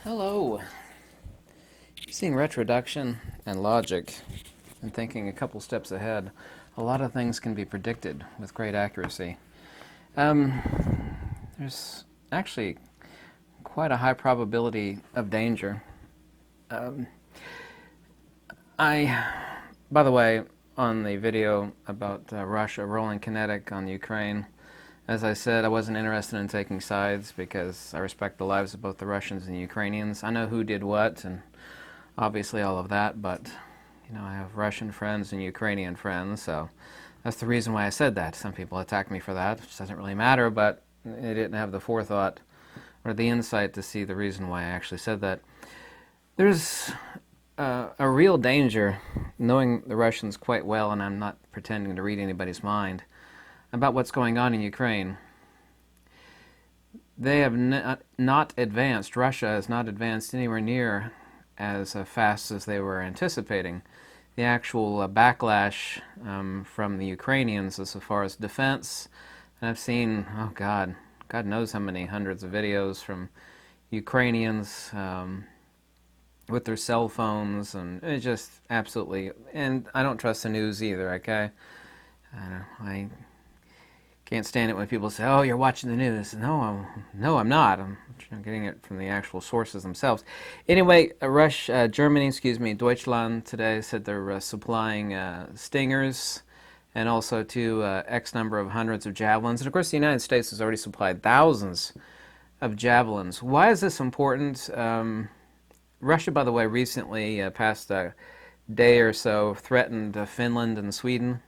Hello. Seeing retroduction and logic and thinking a couple steps ahead, a lot of things can be predicted with great accuracy. There's actually quite a high probability of danger. Um, by the way, on the video about Russia rolling kinetic on Ukraine, as I said, I wasn't interested in taking sides because I respect the lives of both the Russians and the Ukrainians. I know who did what and obviously all of that, but I have Russian friends and Ukrainian friends, so that's the reason why I said that. Some people attack me for that, which doesn't really matter, but they didn't have the forethought or the insight to see the reason why I actually said that. There's a real danger, knowing the Russians quite well, and I'm not pretending to read anybody's mind, about what's going on in Ukraine. They have not advanced, Russia has not advanced anywhere near as fast as they were anticipating. The actual backlash from the Ukrainians as far as defense, and I've seen, oh God knows how many hundreds of videos from Ukrainians with their cell phones, and it just absolutely, and I don't trust the news either, okay? I can't stand it when people say, "Oh, you're watching the news." No, I'm not. I'm getting it from the actual sources themselves. Anyway, Germany, Deutschland today said they're supplying Stingers and also to X number of hundreds of Javelins. And of course, the United States has already supplied thousands of Javelins. Why is this important? Russia, by the way, recently, past a day or so, threatened Finland and Sweden,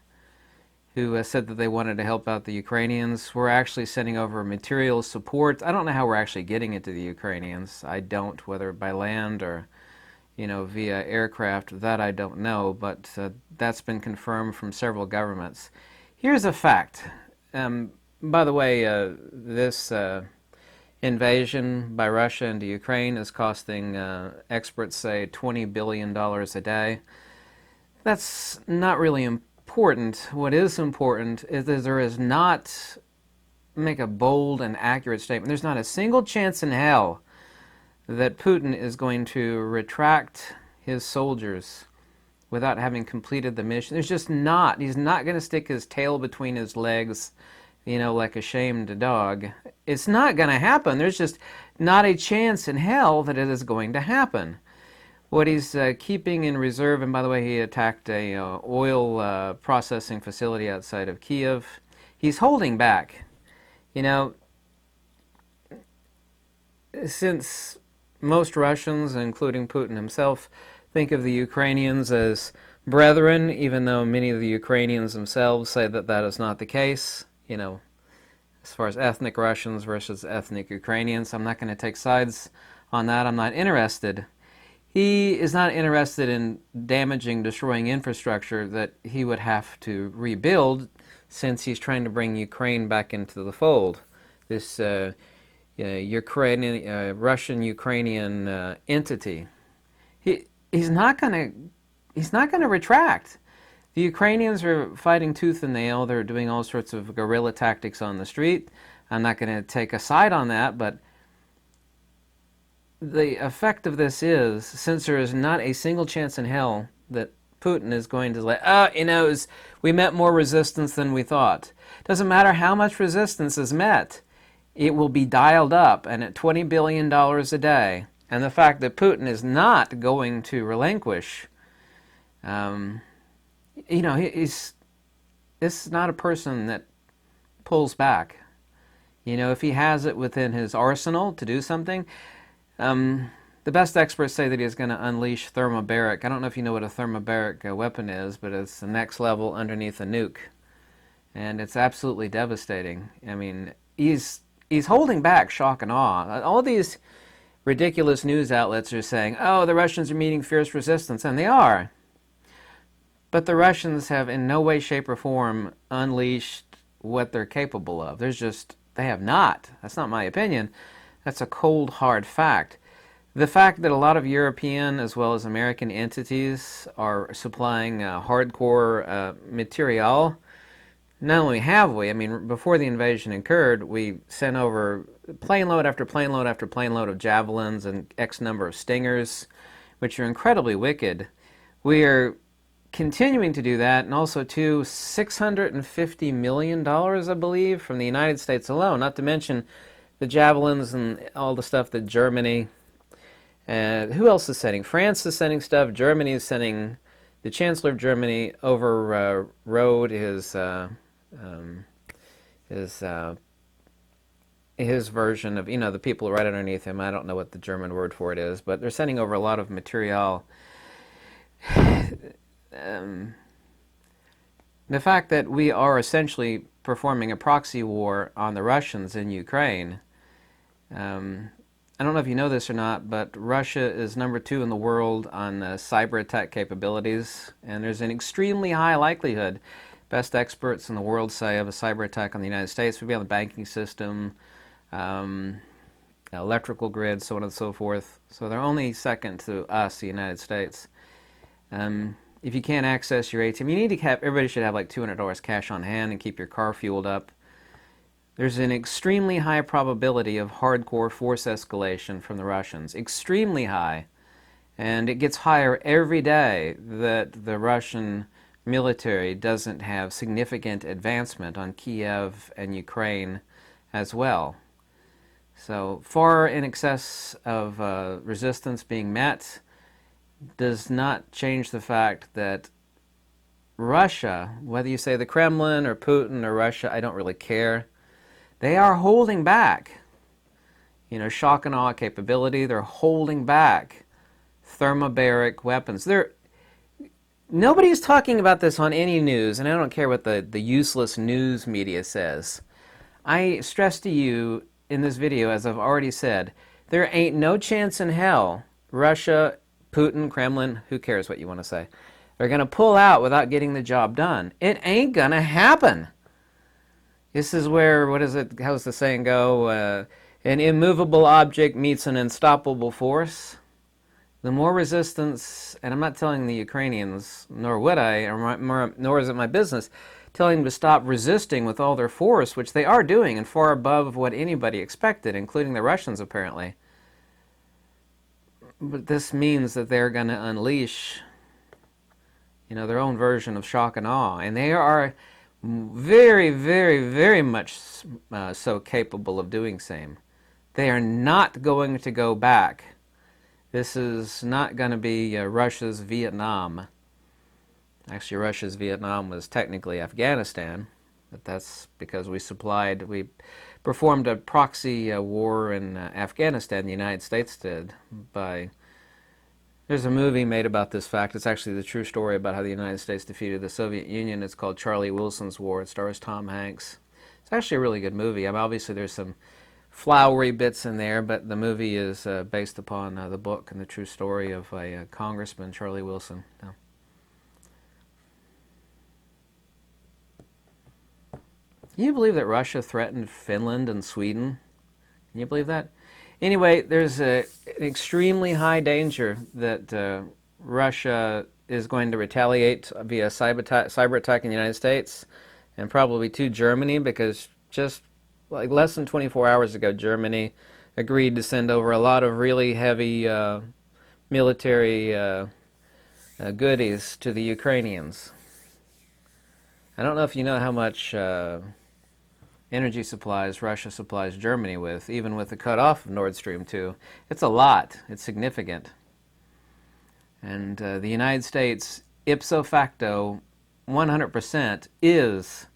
who said that they wanted to help out the Ukrainians. We're actually sending over material support. I don't know how we're actually getting it to the Ukrainians. I don't, whether by land or, via aircraft. That I don't know, but that's been confirmed from several governments. Here's a fact. By the way, this invasion by Russia into Ukraine is costing, experts say, $20 billion a day. That's not really important. What is important is that there is not, make a bold and accurate statement, there's not a single chance in hell that Putin is going to retract his soldiers without having completed the mission. There's just not. He's not going to stick his tail between his legs, like a shamed dog. It's not going to happen. There's just not a chance in hell that it is going to happen. What he's keeping in reserve, and by the way, he attacked a oil processing facility outside of Kiev. He's holding back. Since most Russians, including Putin himself, think of the Ukrainians as brethren, even though many of the Ukrainians themselves say that that is not the case, as far as ethnic Russians versus ethnic Ukrainians. I'm not going to take sides on that. I'm not interested. He is not interested in damaging, destroying infrastructure that he would have to rebuild, since he's trying to bring Ukraine back into the fold. This Russian-Ukrainian entity. He's not going to retract. The Ukrainians are fighting tooth and nail. They're doing all sorts of guerrilla tactics on the street. I'm not going to take a side on that, but the effect of this is, since there is not a single chance in hell that Putin is going to we met more resistance than we thought. Doesn't matter how much resistance is met, it will be dialed up, and at $20 billion a day. And the fact that Putin is not going to relinquish, this is not a person that pulls back. If he has it within his arsenal to do something, the best experts say that he's going to unleash thermobaric. I don't know if you know what a thermobaric weapon is, but it's the next level underneath a nuke. And it's absolutely devastating. I mean, he's holding back shock and awe. All these ridiculous news outlets are saying, oh, the Russians are meeting fierce resistance, and they are. But the Russians have in no way, shape, or form unleashed what they're capable of. They have not. That's not my opinion. That's a cold, hard fact. The fact that a lot of European as well as American entities are supplying hardcore material, Not only have we, I mean, before the invasion occurred, we sent over plane load after plane load after plane load of javelins and X number of stingers, which are incredibly wicked. We are continuing to do that, and also too, $650 million, I believe, from the United States alone, not to mention the javelins and all the stuff that Germany, who else is sending? France is sending stuff, Germany is sending, the Chancellor of Germany overrode um, his his version of, the people right underneath him. I don't know what the German word for it is, but they're sending over a lot of material. Um, the fact that we are essentially performing a proxy war on the Russians in Ukraine. I don't know if you know this or not, but Russia is #2 in the world on cyber attack capabilities, and there's an extremely high likelihood, best experts in the world say, of a cyber attack on the United States would be on the banking system, um, electrical grid, so on and so forth. So they're only second to us, the United States. If you can't access your ATM, you need to have, everybody should have like $200 cash on hand and keep your car fueled up. There's an extremely high probability of hardcore force escalation from the Russians. Extremely high. And it gets higher every day that the Russian military doesn't have significant advancement on Kiev and Ukraine as well. So far in excess of resistance being met does not change the fact that Russia, whether you say the Kremlin or Putin or Russia, I don't really care, they are holding back, shock and awe capability. They're holding back thermobaric weapons. Nobody's talking about this on any news, and I don't care what the useless news media says. I stress to you in this video, as I've already said, there ain't no chance in hell Russia, Putin, Kremlin, who cares what you want to say, they're going to pull out without getting the job done. It ain't going to happen. This is where, how's the saying go? An immovable object meets an unstoppable force. The more resistance, and I'm not telling the Ukrainians, nor would I, nor is it my business, telling them to stop resisting with all their force, which they are doing, and far above what anybody expected, including the Russians apparently. But this means that they're going to unleash, their own version of shock and awe, and they are very, very, very much so capable of doing same. They are not going to go back. This is not going to be Russia's Vietnam. Actually, Russia's Vietnam was technically Afghanistan, but that's because we performed a proxy war in Afghanistan, the United States did, there's a movie made about this fact. It's actually the true story about how the United States defeated the Soviet Union. It's called Charlie Wilson's War. It stars Tom Hanks. It's actually a really good movie. I mean, obviously there's some flowery bits in there, but the movie is based upon the book and the true story of a congressman, Charlie Wilson. No. Can you believe that Russia threatened Finland and Sweden? Can you believe that? Anyway, there's an extremely high danger that Russia is going to retaliate via cyber attack in the United States, and probably to Germany, because just like less than 24 hours ago, Germany agreed to send over a lot of really heavy military goodies to the Ukrainians. I don't know if you know how much energy supplies Russia supplies Germany with, even with the cutoff of Nord Stream 2. It's a lot. It's significant. And the United States, ipso facto, 100% is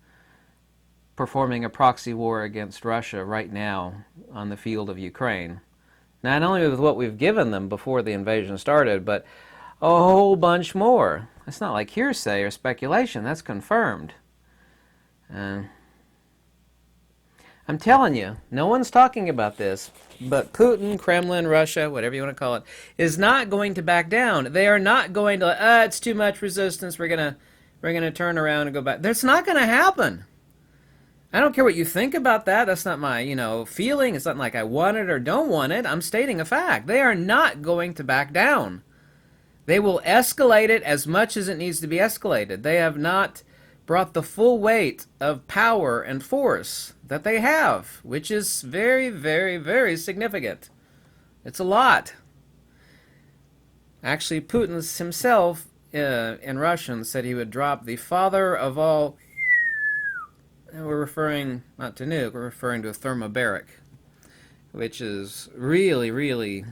performing a proxy war against Russia right now on the field of Ukraine. Not only with what we've given them before the invasion started, but a whole bunch more. It's not like hearsay or speculation. That's confirmed. I'm telling you, no one's talking about this, but Putin, Kremlin, Russia, whatever you want to call it, is not going to back down. They are not going to, it's too much resistance, we're gonna turn around and go back. That's not going to happen. I don't care what you think about that. That's not my, feeling. It's not like I want it or don't want it. I'm stating a fact. They are not going to back down. They will escalate it as much as it needs to be escalated. They have not brought the full weight of power and force that they have, which is very, very, very significant. It's a lot. Actually, Putin himself, in Russian, said he would drop the father of all. And we're referring not to nuke, we're referring to a thermobaric, which is really, really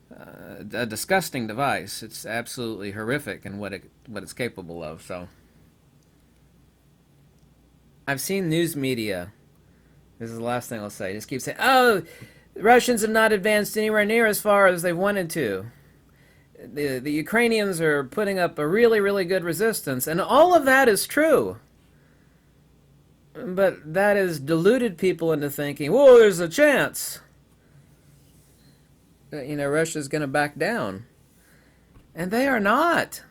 a disgusting device. It's absolutely horrific in what it's capable of. So, I've seen news media. This is the last thing I'll say. Just keep saying, "Oh, the Russians have not advanced anywhere near as far as they wanted to. The Ukrainians are putting up a really, really good resistance," and all of that is true. But that has deluded people into thinking, "Whoa, there's a chance that, Russia's going to back down," and they are not.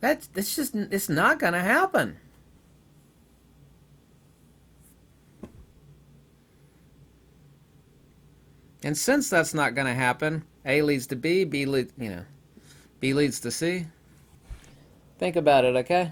It's not going to happen. And since that's not going to happen, A leads to B, B leads to C. Think about it, okay?